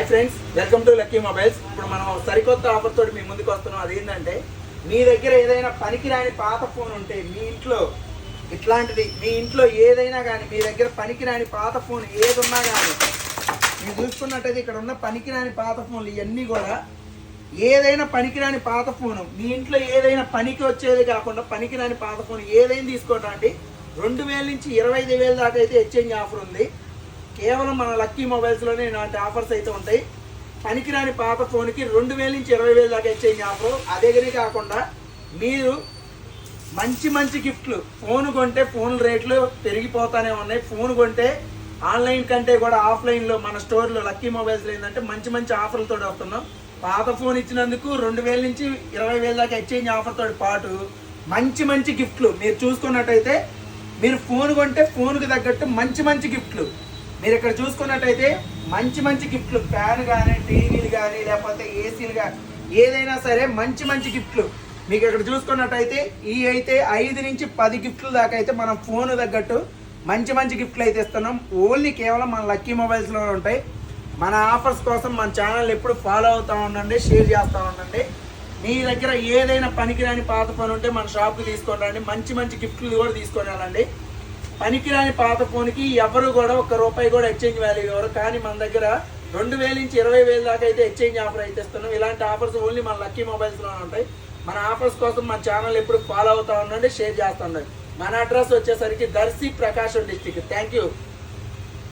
Friends, welcome to lucky mobiles. ఇప్పుడు మనం సరికొత్త ఆఫర్ తోటి మీ ముందుకు వస్తున్నాం. అదేంటంటే, మీ దగ్గర ఏదైనా పనికిరాని పాత ఫోన్ ఉంటే మీ ఇంట్లో ఇట్లాంటిది, మీ ఇంట్లో ఏదైనా కానీ మీ దగ్గర పనికిరాని పాత ఫోన్ ఏది ఉన్నా కానీ మీరు చూసుకున్నట్టయితే ఇక్కడ ఉన్న పనికిరాని పాత ఫోన్లు ఇవన్నీ కూడా ఏదైనా పనికిరాని పాత ఫోను మీ ఇంట్లో ఏదైనా పనికి వచ్చేది కాకుండా పనికిరాని పాత ఫోన్ ఏదైనా తీసుకోవడానికి 2000 నుంచి 25,000 దాకా అయితే ఎక్స్చేంజ్ ఆఫర్ ఉంది. కేవలం మన లక్కీ మొబైల్స్లోనే ఇలాంటి ఆఫర్స్ అయితే ఉంటాయి. పనికిరాని పాత ఫోన్కి 2000 నుంచి 20,000 దాకా ఎక్స్చేంజ్ ఆఫర్. అదేగానే కాకుండా మీరు మంచి గిఫ్ట్లు, ఫోన్ కొంటే ఫోన్ రేట్లు పెరిగిపోతానే ఉన్నాయి. ఫోన్ కొంటే ఆన్లైన్ కంటే కూడా ఆఫ్లైన్లో మన స్టోర్లో లక్కీ మొబైల్స్లో ఏంటంటే మంచి ఆఫర్లతో వస్తున్నాం. పాత ఫోన్ ఇచ్చినందుకు 2000 నుంచి 20,000 దాకా ఎక్స్చేంజ్ ఆఫర్తో పాటు మంచి గిఫ్ట్లు మీరు చూసుకున్నట్టయితే, మీరు ఫోన్ కొంటే ఫోన్కి తగ్గట్టు మంచి గిఫ్ట్లు మీరు ఇక్కడ చూసుకున్నట్టయితే మంచి గిఫ్ట్లు, ఫ్యాన్ కానీ, టీవీలు కానీ, లేకపోతే ఏసీలు కానీ, ఏదైనా సరే మంచి గిఫ్ట్లు మీకు ఇక్కడ చూసుకున్నట్టయితే ఈ అయితే 5 నుంచి 10 గిఫ్ట్లు దాకా అయితే మనం ఫోన్ తగ్గట్టు మంచి గిఫ్ట్లు అయితే ఇస్తున్నాం. ఓన్లీ కేవలం మన లక్కీ మొబైల్స్లో ఉంటాయి. మన ఆఫర్స్ కోసం మన ఛానల్ ఎప్పుడు ఫాలో అవుతూ ఉండండి, షేర్ చేస్తూ ఉండండి. మీ దగ్గర ఏదైనా పనికిరాని పాత ఫోన్ ఉంటే మన షాప్కి తీసుకొని రండి. మంచి గిఫ్ట్లు కూడా తీసుకొని వెళ్ళండి. పనికిరాని పాత ఫోన్కి ఎవరు కూడా ₹1 కూడా ఎక్స్చేంజ్ వాల్యూ ఇవ్వరు. కానీ మన దగ్గర 2000 నుంచి 20,000 దాకా అయితే ఎక్స్చేంజ్ ఆఫర్ అయితే ఇస్తున్నాం. ఇలాంటి ఆఫర్స్ ఓన్లీ మన లక్కీ మొబైల్స్లోనే ఉంటాయి. మన ఆఫర్స్ కోసం మన ఛానల్ ఎప్పుడు ఫాలో అవుతూ ఉండండి, షేర్ చేస్తూ ఉండండి. మన అడ్రస్ వచ్చేసరికి దర్శి, ప్రకాశం డిస్టిక్. Thank you.